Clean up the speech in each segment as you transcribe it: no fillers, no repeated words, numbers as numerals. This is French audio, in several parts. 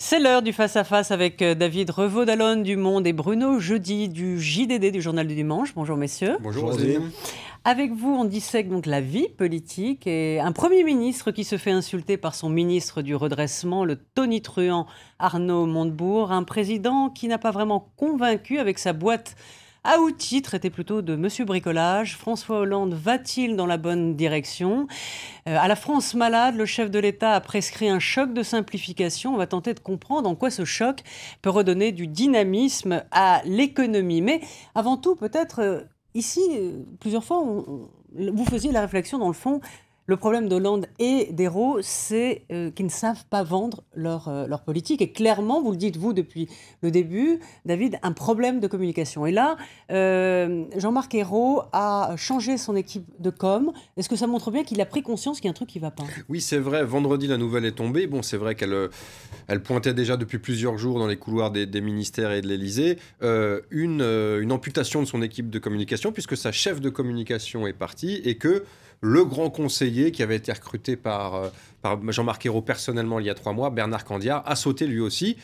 C'est l'heure du face-à-face avec David Revaud-Dallon du Monde et Bruno Jeudi du JDD du Journal du Dimanche. Bonjour messieurs. Bonjour Roselyne. Avec vous, on dissèque donc la vie politique et un Premier ministre qui se fait insulter par son ministre du redressement, le tonitruant Arnaud Montebourg. Un président qui n'a pas vraiment convaincu avec sa boîte à outils, traité plutôt de Monsieur Bricolage. François Hollande va-t-il dans la bonne direction ? À la France malade, le chef de l'État a prescrit un choc de simplification. On va tenter de comprendre en quoi ce choc peut redonner du dynamisme à l'économie. Mais avant tout, peut-être, ici, plusieurs fois, vous faisiez la réflexion, dans le fond, le problème d'Hollande et d'Ayrault, c'est qu'ils ne savent pas vendre leur politique. Et clairement, vous le dites, vous, depuis le début, David, un problème de communication. Et là, Jean-Marc Ayrault a changé son équipe de com. Est-ce que ça montre bien qu'il a pris conscience qu'il y a un truc qui ne va pas ? Oui, c'est vrai. Vendredi, la nouvelle est tombée. Bon, c'est vrai qu'elle pointait déjà depuis plusieurs jours dans les couloirs des ministères et de l'Élysée une amputation de son équipe de communication, puisque sa chef de communication est partie et que le grand conseiller qui avait été recruté par Jean-Marc Ayrault personnellement il y a 3 mois, Bernard Candiart, a sauté lui aussi.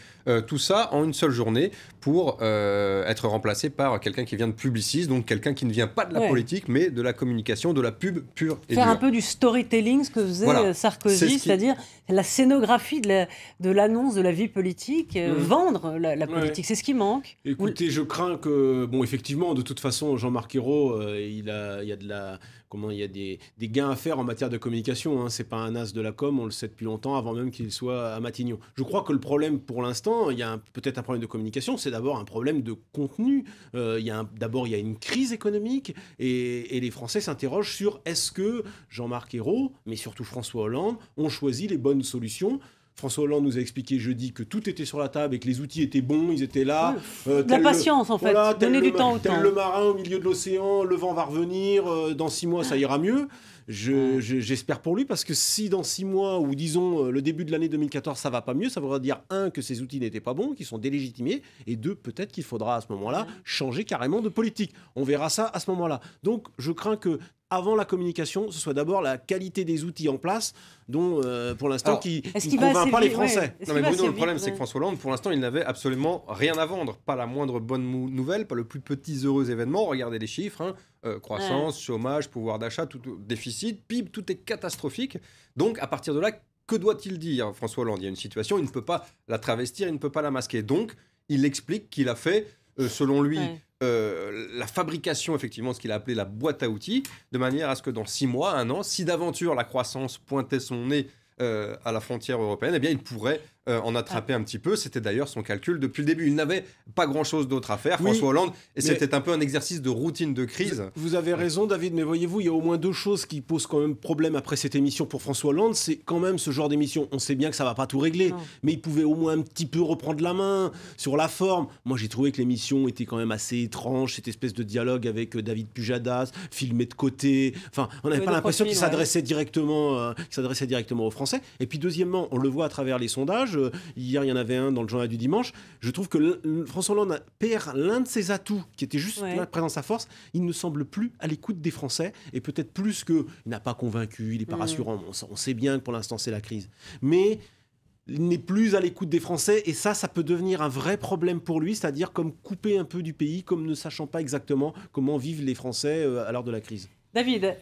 Tout ça en une seule journée pour être remplacé par quelqu'un qui vient de Publicis, donc quelqu'un qui ne vient pas de la politique, mais de la communication, de la pub pure et Faire dure. un peu du storytelling, ce que faisait Sarkozy, c'est-à-dire la scénographie de l'annonce de la vie politique, vendre la politique, c'est ce qui manque. Écoutez, je crains que, bon, effectivement, de toute façon, Jean-Marc Ayrault, il y a des gains à faire en matière de communication. Hein. C'est pas un as de la com, on le sait depuis longtemps, avant même qu'il soit à Matignon. Je crois que le problème, pour l'instant, il y a peut-être un problème de communication, c'est d'abord un problème de contenu. D'abord, il y a une crise économique et les Français s'interrogent sur est-ce que Jean-Marc Ayrault, mais surtout François Hollande, ont choisi les bonnes solutions. François Hollande nous a expliqué jeudi que tout était sur la table et que les outils étaient bons, ils étaient là. De la patience, en fait. Voilà, donner du temps au temps. Tel le marin au milieu de l'océan, le vent va revenir, dans 6 mois ça ira mieux. J'espère pour lui, parce que si dans 6 mois, ou disons le début de l'année 2014, ça va pas mieux, ça voudra dire 1, que ces outils n'étaient pas bons, qu'ils sont délégitimés, et 2, peut-être qu'il faudra à ce moment-là changer carrément de politique. On verra ça à ce moment-là. Donc je crains que avant la communication, ce soit d'abord la qualité des outils en place, dont pour l'instant qui ne convainc pas les Français. Non mais Bruno, le problème c'est que François Hollande, pour l'instant, il n'avait absolument rien à vendre. Pas la moindre bonne nouvelle, pas le plus petit heureux événement. Regardez les chiffres, croissance, chômage, pouvoir d'achat, tout déficit, PIB, tout est catastrophique. Donc à partir de là, que doit-il dire, François Hollande ? Il y a une situation, il ne peut pas la travestir, il ne peut pas la masquer. Donc il explique qu'il a fait, selon lui, la fabrication, effectivement, ce qu'il a appelé la boîte à outils, de manière à ce que dans 6 mois, 1 an, si d'aventure la croissance pointait son nez à la frontière européenne, eh bien, il pourrait en attraper un petit peu. C'était d'ailleurs son calcul depuis le début. Il n'avait pas grand-chose d'autre à faire, François Hollande, et c'était un peu un exercice de routine de crise. Vous avez raison, David, mais voyez-vous, il y a au moins 2 choses qui posent quand même problème après cette émission pour François Hollande. C'est quand même ce genre d'émission. On sait bien que ça ne va pas tout régler, mais il pouvait au moins un petit peu reprendre la main sur la forme. Moi, j'ai trouvé que l'émission était quand même assez étrange, cette espèce de dialogue avec David Pujadas, filmé de côté. Enfin, on n'avait pas l'impression qu'il s'adressait directement aux Français. Et puis, deuxièmement, on le voit à travers les sondages. Hier, il y en avait un dans le journal du dimanche. Je trouve que François Hollande perd l'un de ses atouts, qui était juste là, présent sa force. Il ne semble plus à l'écoute des Français, et peut-être plus qu'il n'a pas convaincu, il n'est pas rassurant. On sait bien que pour l'instant, c'est la crise. Mais il n'est plus à l'écoute des Français, et ça peut devenir un vrai problème pour lui, c'est-à-dire comme couper un peu du pays, comme ne sachant pas exactement comment vivent les Français à l'heure de la crise. David,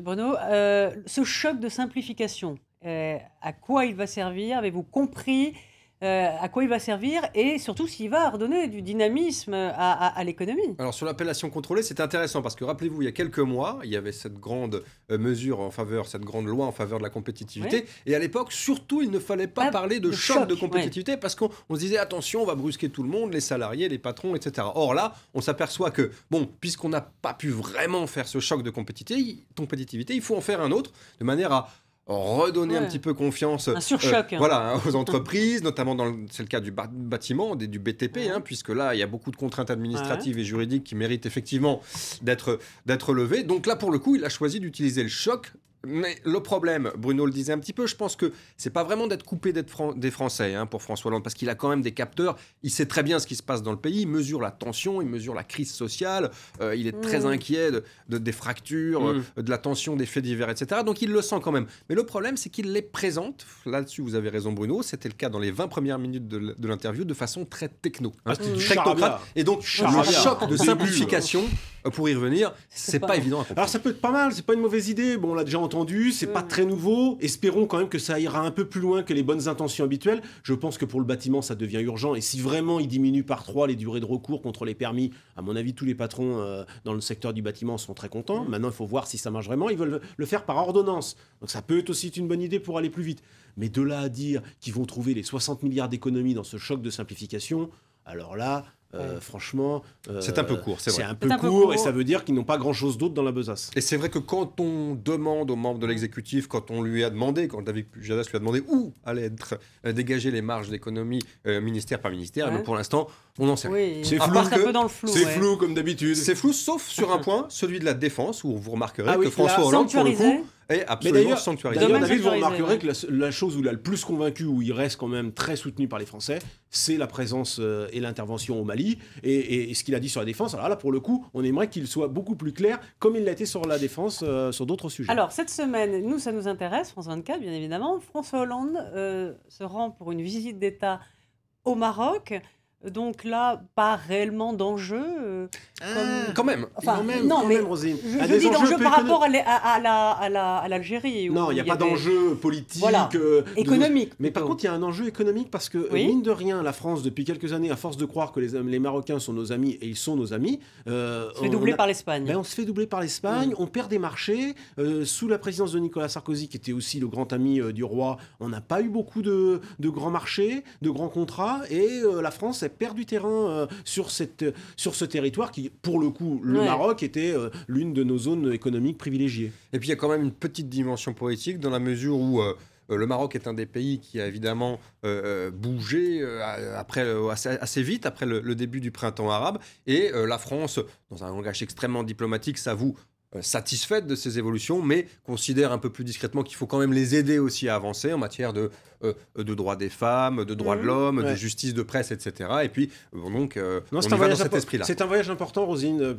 Bruno, ce choc de simplification, à quoi il va servir ? Avez-vous compris à quoi il va servir et surtout s'il va redonner du dynamisme à l'économie ? Alors sur l'appellation contrôlée, c'est intéressant parce que rappelez-vous, il y a quelques mois, il y avait cette grande mesure en faveur, cette grande loi en faveur de la compétitivité. Et à l'époque, surtout, il ne fallait pas parler de choc de compétitivité parce qu'on se disait attention, on va brusquer tout le monde, les salariés, les patrons, etc. Or là, on s'aperçoit que, bon, puisqu'on n'a pas pu vraiment faire ce choc de compétitivité, il faut en faire un autre de manière à redonner un petit peu confiance un surchoc, aux entreprises, notamment c'est le cas du bâtiment, du BTP, puisque là, il y a beaucoup de contraintes administratives et juridiques qui méritent effectivement d'être levées. Donc là, pour le coup, il a choisi d'utiliser le choc Mais le problème, Bruno le disait un petit peu, je pense que c'est pas vraiment d'être coupé des Français pour François Hollande, parce qu'il a quand même des capteurs, il sait très bien ce qui se passe dans le pays, il mesure la tension, il mesure la crise sociale, il est très inquiet des fractures, de la tension des faits divers, etc. Donc il le sent quand même. Mais le problème, c'est qu'il les présente, là-dessus vous avez raison Bruno, c'était le cas dans les 20 premières minutes de l'interview, de façon très techno, très technocrate. Et donc le choc de simplification, pour y revenir, c'est pas évident à comprendre. Alors ça peut être pas mal, c'est pas une mauvaise idée, bon on l'a déjà entendu, c'est pas très nouveau, espérons quand même que ça ira un peu plus loin que les bonnes intentions habituelles. Je pense que pour le bâtiment ça devient urgent, et si vraiment il diminue par 3 les durées de recours contre les permis, à mon avis tous les patrons dans le secteur du bâtiment sont très contents. Maintenant il faut voir si ça marche vraiment, ils veulent le faire par ordonnance, donc ça peut être aussi une bonne idée pour aller plus vite. Mais de là à dire qu'ils vont trouver les 60 milliards d'économies dans ce choc de simplification, alors là... franchement, c'est un peu court, c'est vrai. C'est un peu court et ça veut dire qu'ils n'ont pas grand-chose d'autre dans la besace. Et c'est vrai que quand on demande aux membres de l'exécutif, quand on lui a demandé, quand David Pujadas lui a demandé où allaient être dégagées les marges d'économie ministère par ministère, mais pour l'instant, on n'en sait rien. C'est flou, un peu dans le flou. C'est flou comme d'habitude. C'est flou, sauf sur un point, celui de la défense, où vous remarquerez que François Hollande, pour le coup, est absolument sanctuarisé. D'ailleurs, David, vous remarquerez que la chose où il a le plus convaincu, où il reste quand même très soutenu par les Français, c'est la présence et l'intervention au Mali, et ce qu'il a dit sur la défense. Alors là, pour le coup, on aimerait qu'il soit beaucoup plus clair, comme il l'a été sur la défense, sur d'autres sujets. Alors, cette semaine, nous, ça nous intéresse, France 24, bien évidemment. François Hollande se rend pour une visite d'État au Maroc. Donc là, pas réellement d'enjeu. Quand même. Enfin, quand même, Roselyne. Je dis d'enjeu par rapport à l'Algérie. Non, il n'y a pas d'enjeu politique. Économique. Mais par contre, il y a un enjeu économique parce que, mine de rien, la France, depuis quelques années, à force de croire que les Marocains sont nos amis, et ils sont nos amis... on se fait doubler par l'Espagne. On se fait doubler par l'Espagne, on perd des marchés. Sous la présidence de Nicolas Sarkozy, qui était aussi le grand ami du roi, on n'a pas eu beaucoup de grands marchés, de grands contrats, et la France perd du terrain sur ce territoire qui, pour le coup, le Maroc était l'une de nos zones économiques privilégiées. Et puis il y a quand même une petite dimension politique dans la mesure où le Maroc est un des pays qui a évidemment bougé assez vite après le début du printemps arabe, et la France, dans un langage extrêmement diplomatique, s'avoue satisfaite de ces évolutions, mais considère un peu plus discrètement qu'il faut quand même les aider aussi à avancer en matière de droits des femmes, de droits de l'homme, de justice de presse, etc. Et puis, donc, on y va dans cet esprit-là. C'est un voyage important, Roselyne,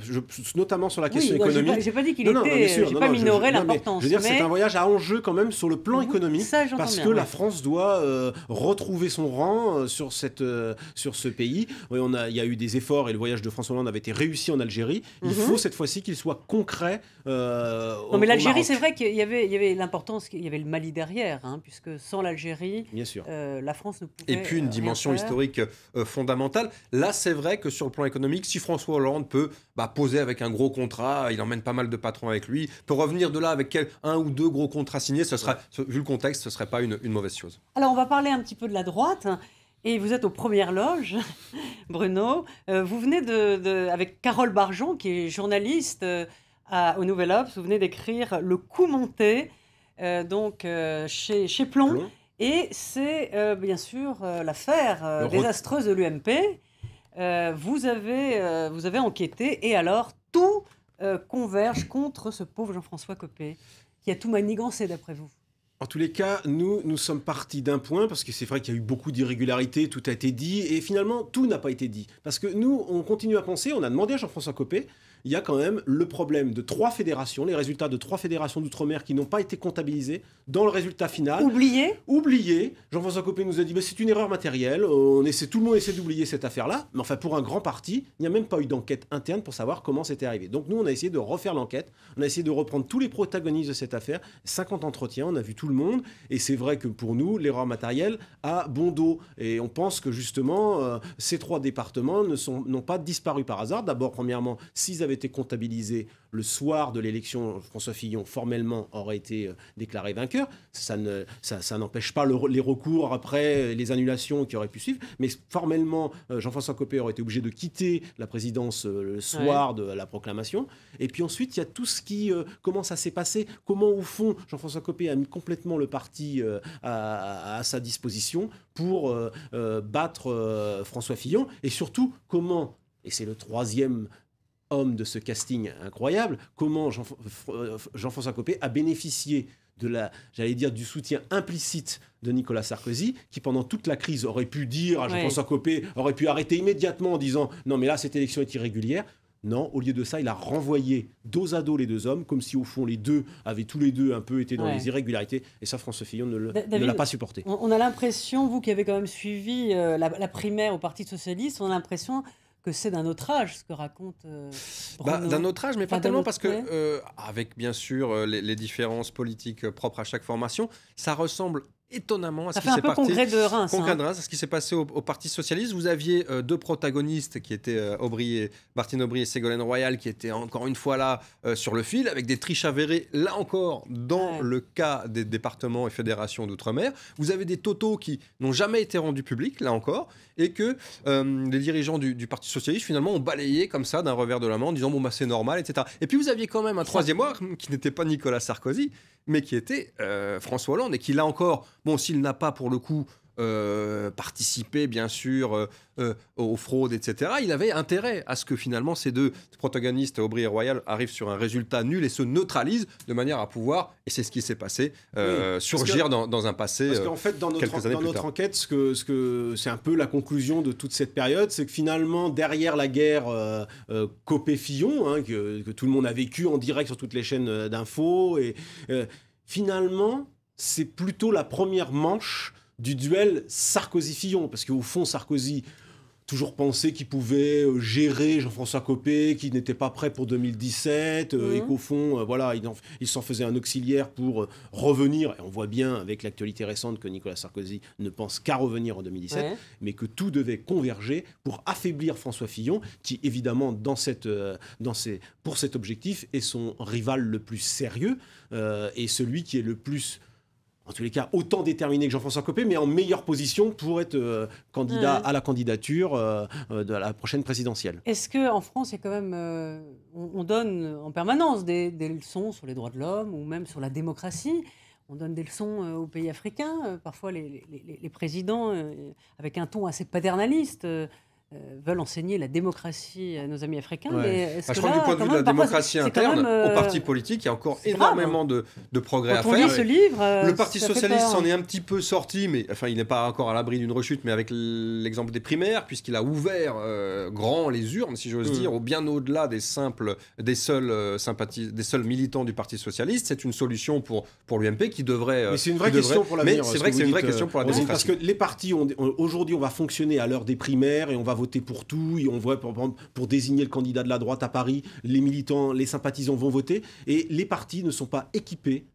notamment sur la question économique. J'ai pas dit qu'il était... J'ai pas minoré l'importance. Je veux dire, c'est un voyage à enjeu quand même sur le plan économique, parce que la France doit retrouver son rang sur ce pays. Il y a eu des efforts et le voyage de François Hollande avait été réussi en Algérie. Il faut cette fois-ci qu'il soit concret. Non, mais l'Algérie, c'est vrai qu'il y avait l'importance, il y avait le Mali derrière, puisque sans l'Algérie, bien sûr, la France ne pouvait. Et puis une dimension historique fondamentale. Là, c'est vrai que sur le plan économique, si François Hollande peut poser avec un gros contrat, il emmène pas mal de patrons avec lui, peut revenir de là avec un ou deux gros contrats signés, ce sera, vu le contexte, ce serait pas une mauvaise chose. Alors, on va parler un petit peu de la droite. Et vous êtes aux premières loges, Bruno. Vous venez avec Carole Barjon, qui est journaliste au Nouvel Obs, vous venez d'écrire Le coup monté, chez Plomb. Et c'est bien sûr l'affaire désastreuse de l'UMP. Vous avez enquêté, et alors tout converge contre ce pauvre Jean-François Copé, qui a tout manigancé d'après vous. En tous les cas, nous sommes partis d'un point, parce que c'est vrai qu'il y a eu beaucoup d'irrégularités, tout a été dit, et finalement, tout n'a pas été dit. Parce que nous, on continue à penser, on a demandé à Jean-François Copé, il y a quand même le problème de 3 fédérations, les résultats de 3 fédérations d'outre-mer qui n'ont pas été comptabilisés dans le résultat final. Oublié. Jean-François Copé nous a dit c'est une erreur matérielle, tout le monde essaie d'oublier cette affaire-là, mais enfin pour un grand parti, il n'y a même pas eu d'enquête interne pour savoir comment c'était arrivé. Donc nous, on a essayé de refaire l'enquête, on a essayé de reprendre tous les protagonistes de cette affaire, 50 entretiens, on a vu tout le monde, et c'est vrai que pour nous, l'erreur matérielle a bon dos. Et on pense que justement, ces 3 départements n'ont pas disparu par hasard. D'abord, premièrement, s'ils avaient été comptabilisés le soir de l'élection, François Fillon formellement aurait été déclaré vainqueur. Ça n'empêche pas les recours après, les annulations qui auraient pu suivre, mais formellement, Jean-François Copé aurait été obligé de quitter la présidence le soir de la proclamation. Et puis ensuite, il y a tout ce qui... comment ça s'est passé, comment au fond Jean-François Copé a mis complètement le parti à sa disposition pour battre François Fillon, et surtout comment, et c'est le troisième homme de ce casting incroyable, comment Jean-François Copé a bénéficié du soutien implicite de Nicolas Sarkozy, qui pendant toute la crise aurait pu dire à Jean-François Copé, aurait pu arrêter immédiatement en disant « Non, mais là, cette élection est irrégulière ». Non, au lieu de ça, il a renvoyé dos à dos les deux hommes, comme si au fond les deux avaient tous les deux un peu été dans les irrégularités. Et ça, François Fillon ne l'a pas supporté. On a l'impression, vous qui avez quand même suivi la primaire au Parti Socialiste, on a l'impression que c'est d'un autre âge ce que raconte d'un autre âge, mais pas tellement parce que, avec bien sûr les différences politiques propres à chaque formation, ça ressemble étonnamment à ce qui s'est passé. Congrès de Reims. Ce qui s'est passé au Parti Socialiste. Vous aviez deux protagonistes qui étaient Martine Aubry et Ségolène Royal, qui étaient encore une fois là sur le fil, avec des triches avérées, là encore, dans le cas des départements et fédérations d'outre-mer. Vous avez des totaux qui n'ont jamais été rendus publics, là encore, et que les dirigeants du Parti Socialiste, finalement, ont balayé comme ça d'un revers de la main en disant « bon, bah, c'est normal », etc. Et puis vous aviez quand même un troisième homme qui n'était pas Nicolas Sarkozy, mais qui était François Hollande, et qui, là encore, bon, s'il n'a pas, pour le coup, participé, bien sûr, aux fraudes, etc., il avait intérêt à ce que, finalement, ces deux protagonistes, Aubry et Royal, arrivent sur un résultat nul et se neutralisent de manière à pouvoir, et c'est ce qui s'est passé, surgir dans un passé. Parce qu'en fait, dans notre enquête, c'est un peu la conclusion de toute cette période, c'est que finalement, derrière la guerre Copé-Fillon, que tout le monde a vécu en direct sur toutes les chaînes d'infos, et finalement, c'est plutôt la première manche du duel Sarkozy-Fillon, parce qu'au fond, Sarkozy toujours pensé qu'il pouvait gérer Jean-François Copé, qui n'était pas prêt pour 2017, et qu'au fond, voilà, il s'en faisait un auxiliaire pour revenir. Et on voit bien avec l'actualité récente que Nicolas Sarkozy ne pense qu'à revenir en 2017, mais que tout devait converger pour affaiblir François Fillon, qui évidemment, pour cet objectif, est son rival le plus sérieux, et celui qui est le plus... en tous les cas, autant déterminé que Jean-François Copé, mais en meilleure position pour être candidat à la candidature de la prochaine présidentielle. Est-ce qu'en France, il y a quand même, on donne en permanence des leçons sur les droits de l'homme ou même sur la démocratie? On donne des leçons aux pays africains. Parfois, les présidents, avec un ton assez paternaliste, veulent enseigner la démocratie à nos amis africains. Mais je crois que du point de vue de la démocratie interne, au parti politique, il y a encore énormément de progrès à faire. Quand on lit ce livre, le Parti Socialiste s'en est un petit peu sorti, mais enfin, il n'est pas encore à l'abri d'une rechute, mais avec l'exemple des primaires, puisqu'il a ouvert grand les urnes, si j'ose dire, bien au-delà des seuls militants du Parti Socialiste. C'est une solution pour l'UMP qui devrait... mais c'est une vraie question pour l'avenir. Mais c'est vrai que c'est une vraie question pour la démocratie. Parce que les partis, aujourd'hui, on va fonctionner à l'heure des primaires et on va voter pour tout, et on voit pour désigner le candidat de la droite à Paris, les militants, les sympathisants vont voter, et les partis ne sont pas équipés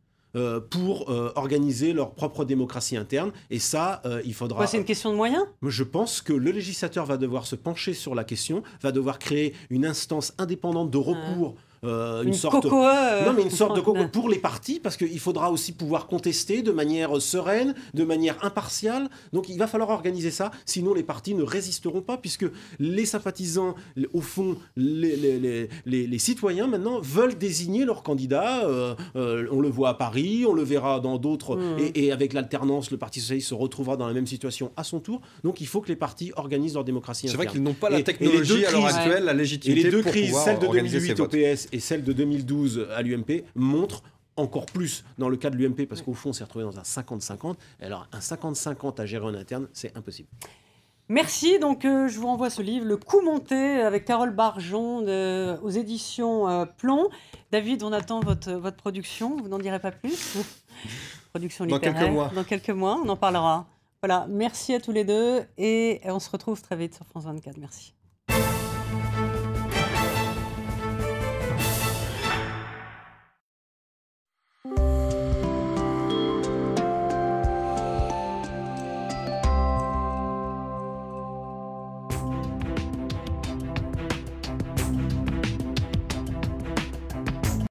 pour organiser leur propre démocratie interne, et ça, il faudra... C'est une question de moyens ? Je pense que le législateur va devoir se pencher sur la question, va devoir créer une instance indépendante de recours, une sorte de coco pour les partis, parce qu'il faudra aussi pouvoir contester de manière sereine, de manière impartiale. Donc il va falloir organiser ça, sinon les partis ne résisteront pas, puisque les sympathisants, au fond, les citoyens maintenant veulent désigner leur candidat. On le voit à Paris, on le verra dans d'autres, et avec l'alternance, le Parti Socialiste se retrouvera dans la même situation à son tour. Donc il faut que les partis organisent leur démocratie interne. C'est vrai qu'ils n'ont pas la technologie à l'heure actuelle, la légitimité. Et les deux pour crises, pouvoir celle de organiser 2008 au PS et celle de 2012 à l'UMP, montrent encore plus dans le cas de l'UMP, parce qu'au fond, on s'est retrouvé dans un 50-50. Alors, un 50-50 à gérer en interne, c'est impossible. Merci. Donc, je vous renvoie ce livre, Le coup monté, avec Carole Barjon, aux éditions Plomb. David, on attend votre production. Vous n'en direz pas plus? Production littéraire. Dans quelques mois, on en parlera. Voilà, merci à tous les deux. Et on se retrouve très vite sur France 24. Merci.